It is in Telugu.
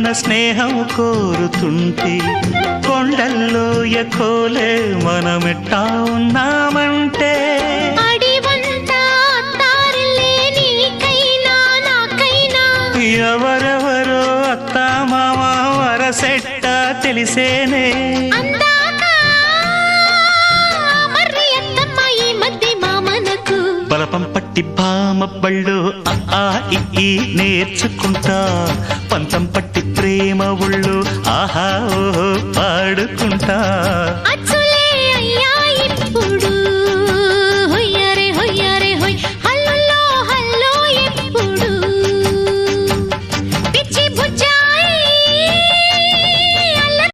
మన స్నేహం కోరుతుంటే కొండల్లో ఎకోలే మనమెట్టా ఉన్నామంటే ఎవరెవరో అత్తా మామ వరసెట్ట తెలిసేనే బలపం పట్టి బామ బళ్ళు ఆ ఈ నేర్చుకుంటా పంతం పట్టి ప్రేమ ఒళ్ళు ఆహా ఓహో పాడుకుంటా.